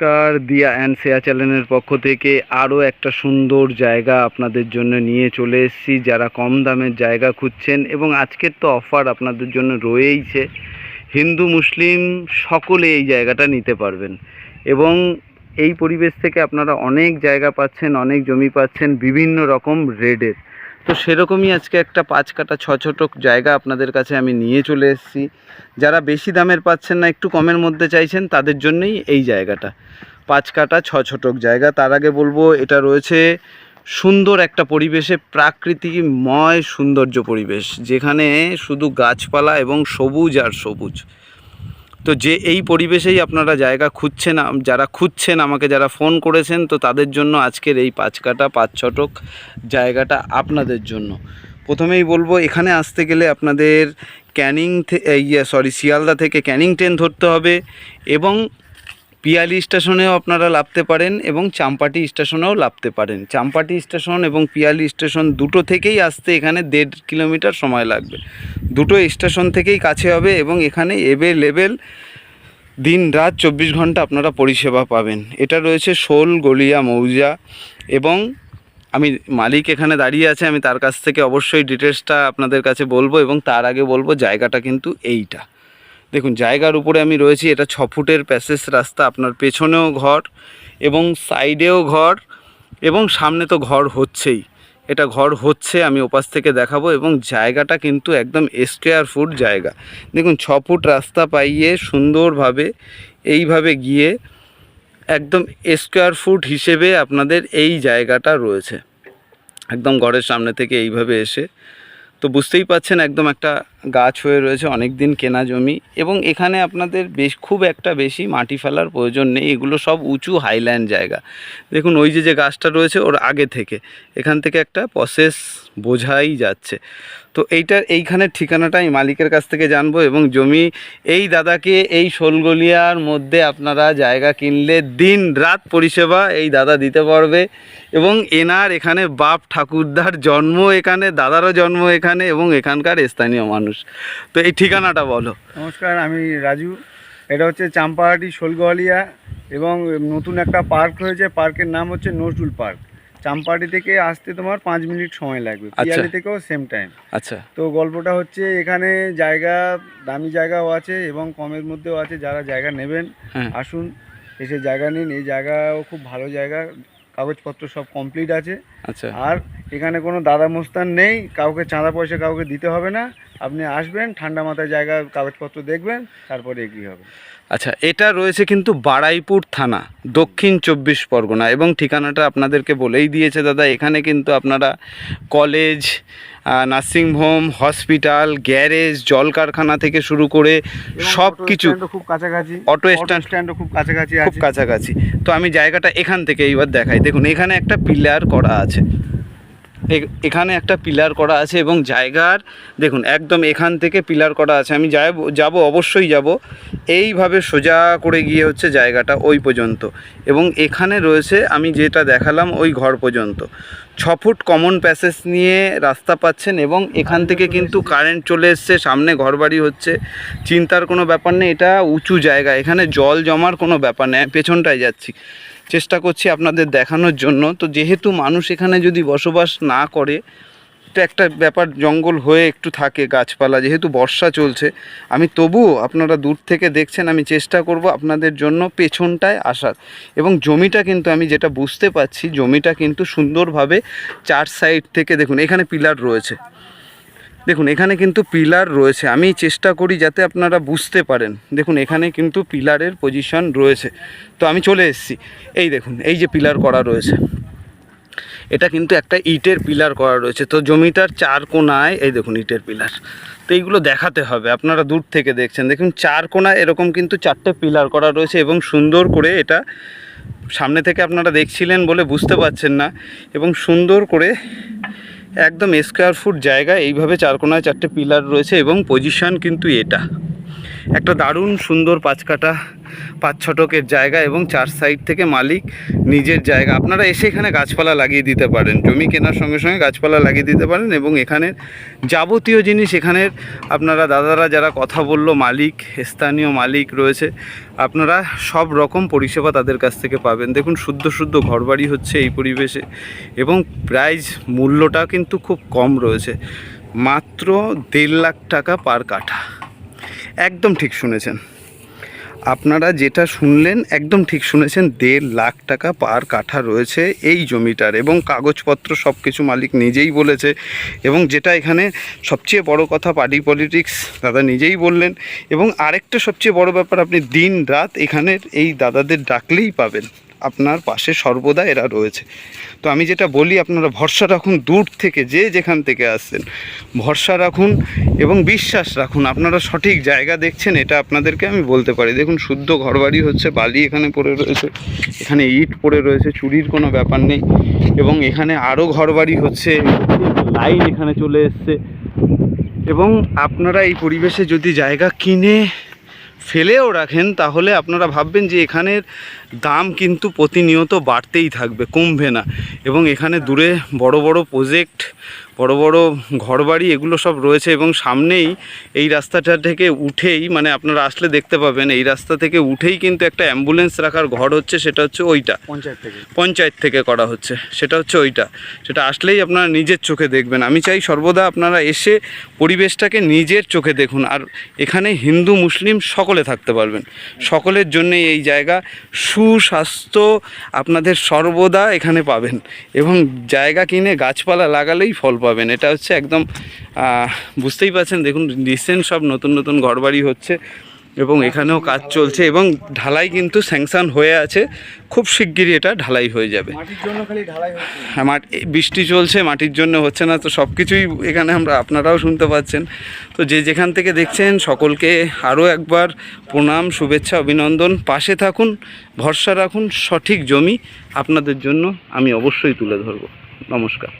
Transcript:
নমস্কার, দিয়া অ্যান্ড শেয়া চ্যানেলের পক্ষ থেকে আরও একটা সুন্দর জায়গা আপনাদের জন্য নিয়ে চলে এসেছি। যারা কম দামের জায়গা খুঁজছেন, এবং আজকের তো অফার আপনাদের জন্য রয়েইছে। হিন্দু মুসলিম সকলে এই জায়গাটা নিতে পারবেন, এবং এই পরিবেশ থেকে আপনারা অনেক জায়গা পাচ্ছেন, অনেক জমি পাচ্ছেন বিভিন্ন রকম রেডের। তো সেরকমই আজকে একটা 5 কাঠা 6 ছটক জায়গা আপনাদের কাছে আমি নিয়ে চলে এসেছি। যারা বেশি দামের পাচ্ছেন না, একটু কমের মধ্যে চাইছেন, তাদের জন্যই এই জায়গাটা 5 কাঠা 6 ছটক জায়গা। তার আগে বলবো, এটা রয়েছে সুন্দর একটা পরিবেশে, প্রাকৃতিকময় সৌন্দর্য পরিবেশ, যেখানে শুধু গাছপালা এবং সবুজ আর সবুজ। তো যে এই পরিবেশেই আপনারা জায়গা খুঁজছেন, যারা খুঁজছেন, আমাকে যারা ফোন করেছেন, তো তাদের জন্য আজকের এই 5 কাঠা 5 ছটক জায়গাটা আপনাদের জন্য। প্রথমেই বলবো, এখানে আসতে গেলে আপনাদের শিয়ালদা থেকে ক্যানিং ট্রেন ধরতে হবে, এবং পিয়ালি স্টেশনেও আপনারা নামতে পারেন, এবং চাম্পাটি স্টেশনেও নামতে পারেন। চাম্পাটি স্টেশন এবং পিয়ালি স্টেশন দুটো থেকেই আসতে এখানে 1.5 কিলোমিটার সময় লাগবে। দুটো স্টেশন থেকেই কাছে হবে, এবং এখানে অ্যাভেলেবেল দিন রাত 24 ঘন্টা আপনারা পরিষেবা পাবেন। এটা রয়েছে শোলগলিয়া মৌজা, এবং আমি মালিক এখানে দাঁড়িয়ে আছে, আমি তার কাছ থেকে অবশ্যই ডিটেলসটা আপনাদের কাছে বলবো। এবং তার আগে বলবো, জায়গাটা কিন্তু এইটা দেখুন, জায়গার উপরে আমি রয়েছি। এটা 6 ফুটের প্যাসেজ রাস্তা, আপনার পেছনেও ঘর এবং সাইডেও ঘর, এবং সামনে তো ঘর হচ্ছেই। এটা ঘর হচ্ছে, আমি ওপাশ থেকে দেখাবো। এবং জায়গাটা কিন্তু একদম স্কোয়ার ফুট জায়গা। দেখুন, 6 ফুট রাস্তা পাইয়ে সুন্দরভাবে এইভাবে গিয়ে একদম স্কোয়ার ফুট হিসেবে আপনাদের এই জায়গাটা রয়েছে, একদম ঘরের সামনে থেকে এইভাবে এসে। তো বুঝতেই পাচ্ছেন, একদম একটা গাছ হয়ে রয়েছে, অনেক দিন কেনা জমি। এবং এখানে আপনাদের খুব একটা বেশি মাটি ফেলার প্রয়োজন নেই, এগুলো সব উঁচু হাইল্যান্ড জায়গা। দেখুন, ওই যে গাছটা রয়েছে, ওর আগে থেকে এখান থেকে একটা প্রসেস বোঝাই যাচ্ছে। তো এইখানের ঠিকানাটা আমি মালিকের কাছ থেকে জানবো। এবং জমি এই দাদাকে এই শোলগলিয়ার মধ্যে আপনারা জায়গা কিনলে দিন রাত পরিষেবা এই দাদা দিতে পারবে। এবং এনার এখানে বাপ ঠাকুরদার জন্ম এখানে, দাদারও জন্ম এখানে, এবং এখানকার স্থানীয় মানুষ। তো এই ঠিকানাটা বলো। নমস্কার, আমি রাজু। এটা হচ্ছে চাম্পাহাটি শোলগলিয়া, এবং নতুন একটা পার্ক হয়েছে, পার্কের নাম হচ্ছে নজরুল পার্ক। চাম্পাহাটি থেকে আসতে তোমার 5 মিনিট সময় লাগবে, পিয়ালি থেকেও সেম টাইম। আচ্ছা, তো গল্পটা হচ্ছে, এখানে জায়গা, দামি জায়গাও আছে এবং কমের মধ্যেও আছে। যারা জায়গা নেবেন আসুন, এসে জায়গা নিন। এই জায়গাও খুব ভালো জায়গা, কাগজপত্র সব কমপ্লিট আছে। আচ্ছা, আর এখানে কোনো দাদা মোস্তান নেই, কাউকে চাঁদা পয়সা কাউকে দিতে হবে না। আপনি আসবেন, ঠান্ডা মাথায় জায়গা, কাগজপত্র দেখবেন, তারপরে এগিয়ে হবে। আচ্ছা, এটা রয়েছে কিন্তু বারুইপুর থানা, দক্ষিণ 24 পরগনা। এবং ঠিকানাটা আপনাদেরকে বলেই দিয়েছে দাদা। এখানে কিন্তু আপনারা কলেজ, নার্সিংহোম, হসপিটাল, গ্যারেজ, জল কারখানা থেকে শুরু করে সব কিছু খুব কাছাকাছি, অটো স্ট্যান্ডও খুব কাছাকাছি, খুব কাছাকাছি। তো আমি জায়গাটা এখান থেকে এইবার দেখাই। দেখুন, এখানে একটা পিলার করা আছে, এখানে একটা পিলার করা আছে, এবং জায়গার দেখুন একদম এখান থেকে পিলার করা আছে। আমি যাব অবশ্যই যাব। এইভাবে সোজা করে গিয়ে হচ্ছে জায়গাটা ওই পর্যন্ত, এবং এখানে রয়েছে আমি যেটা দেখালাম ওই ঘর পর্যন্ত 6 ফুট কমন প্যাসেজ নিয়ে রাস্তা পাচ্ছেন। এবং এখান থেকে কিন্তু কারেন্ট চলে এসছে, সামনে ঘরবাড়ি হচ্ছে, চিন্তার কোনো ব্যাপার নেই। এটা উঁচু জায়গা, এখানে জল জমার কোনো ব্যাপার নেই। পেছনটায় যাচ্ছি, চেষ্টা করছি আপনাদের দেখানোর জন্য। তো যেহেতু মানুষ এখানে যদি বসবাস না করে, এটা একটা ব্যাপার, জঙ্গল হয়ে একটু থাকে, গাছপালা, যেহেতু বর্ষা চলছে, আমি তবুও আপনারা দূর থেকে দেখছেন, আমি চেষ্টা করব আপনাদের জন্য পেছনটায় আসার। এবং জমিটা কিন্তু আমি যেটা বুঝতে পাচ্ছি, জমিটা কিন্তু সুন্দরভাবে 4 সাইড থেকে, দেখুন এখানে পিলার রয়েছে, দেখুন এখানে কিন্তু পিলার রয়েছে। আমি চেষ্টা করি যাতে আপনারা বুঝতে পারেন। দেখুন, এখানে কিন্তু পিলারের পজিশন রয়েছে। তো আমি চলে এসেছি, এই দেখুন, এই যে পিলার করা রয়েছে, এটা কিন্তু একটা ইটের পিলার করা রয়েছে। তো জমিটার 4 কোণায় এই দেখুন ইটের পিলার। তো এইগুলো দেখাতে হবে, আপনারা দূর থেকে দেখছেন। দেখুন, 4 কোণায় এরকম কিন্তু 4টে পিলার করা রয়েছে, এবং সুন্দর করে, এটা সামনে থেকে আপনারা দেখছিলেন বলে বুঝতে পারছেন না, এবং সুন্দর করে একদম স্কোয়ার ফুট জায়গা, এইভাবে 4 কোণায় 4টে পিলার রয়েছে। এবং পজিশন কিন্তু এটা, একটা দারুণ সুন্দর 5 কাঠা 5 ছটকের জায়গা এবং 4 সাইড থেকে মালিক নিজের জায়গা। আপনারা এসে এখানে গাছপালা লাগিয়ে দিতে পারেন, জমি কেনার সঙ্গে সঙ্গে গাছপালা লাগিয়ে দিতে পারেন এবং এখানের যাবতীয় জিনিস এখানের আপনারা দাদারা যারা কথা বললো মালিক, স্থানীয় মালিক রয়েছে, আপনারা সব রকম পরিষেবা তাদের কাছ থেকে পাবেন। দেখুন শুদ্ধ শুদ্ধ ঘরবাড়ি হচ্ছে এই পরিবেশে এবং প্রাইস মূল্যটা কিন্তু খুব কম রয়েছে, মাত্র 1.5 লাখ টাকা পার কাঠা। একদম ঠিক শুনেছেন, আপনারা যেটা শুনলেন একদম ঠিক শুনেছেন, 1.5 লাখ টাকা পার কাঠা রয়েছে এই জমিটার এবং কাগজপত্র সব কিছু মালিক নিজেই বলেছে। এবং যেটা এখানে সবচেয়ে বড় কথা, পার্টি পলিটিক্স দাদা নিজেই বললেন। এবং আরেকটা সবচেয়ে বড় ব্যাপার, আপনি দিন রাত এখানের এই দাদাদের ডাকলেই পাবেন, আপনার পাশে সর্বদা এরা রয়েছে। তো আমি যেটা বলি, আপনারা ভরসা রাখুন, দূর থেকে যে যেখান থেকে আসছেন ভরসা রাখুন এবং বিশ্বাস রাখুন, আপনারা সঠিক জায়গা দেখছেন, এটা আপনাদেরকে আমি বলতে পারি। দেখুন শুদ্ধ ঘরবাড়ি হচ্ছে, বালি এখানে পড়ে রয়েছে, এখানে ইট পড়ে রয়েছে, চুরির কোনো ব্যাপার নেই। এবং এখানে আরও ঘরবাড়ি হচ্ছে, লাইন এখানে চলে এসছে। এবং আপনারা এই পরিবেশে যদি জায়গা কিনে ফেলেও রাখেন তাহলে আপনারা ভাববেন যে এখানের দাম কিন্তু প্রতিনিয়ত বাড়তেই থাকবে, কমবে না। এবং এখানে দূরে বড় বড় প্রজেক্ট, বড় বড় ঘরবাড়ি এগুলো সব রয়েছে। এবং সামনেই এই রাস্তাটা থেকে উঠেই, মানে আপনারা আসলে দেখতে পাবেন, এই রাস্তা থেকে উঠেই কিন্তু একটা অ্যাম্বুলেন্স রাখার ঘর হচ্ছে, সেটা হচ্ছে ওইটা পঞ্চায়েত থেকে করা হচ্ছে, সেটা হচ্ছে ওইটা। সেটা আসলেই আপনারা নিজের চোখে দেখবেন। আমি চাই সর্বদা আপনারা এসে পরিবেশটাকে নিজের চোখে দেখুন। আর এখানে হিন্দু মুসলিম সকলে থাকতে পারবেন, সকলের জন্যই এই জায়গা। সুস্বাস্থ্য আপনাদের সর্বদা এখানে পাবেন এবং জায়গা কিনে গাছপালা লাগালেই ফল পাবেন। এটা হচ্ছে একদম বুঝতেই পারছেন। দেখুন রিসেন্ট সব নতুন নতুন ঘরবাড়ি হচ্ছে এবং এখানেও কাজ চলছে এবং ঢালাই কিন্তু স্যাংশন হয়ে আছে, খুব শিগগিরই এটা ঢালাই হয়ে যাবে। হ্যাঁ, বৃষ্টি চলছে, মাটির জন্য হচ্ছে না, তো সব কিছুই এখানে আপনারাও শুনতে পাচ্ছেন। তো যে যেখান থেকে দেখছেন সকলকে আরও একবার প্রণাম, শুভেচ্ছা, অভিনন্দন। পাশে থাকুন, ভরসা রাখুন, সঠিক জমি আপনাদের জন্য আমি অবশ্যই তুলে ধরব। নমস্কার।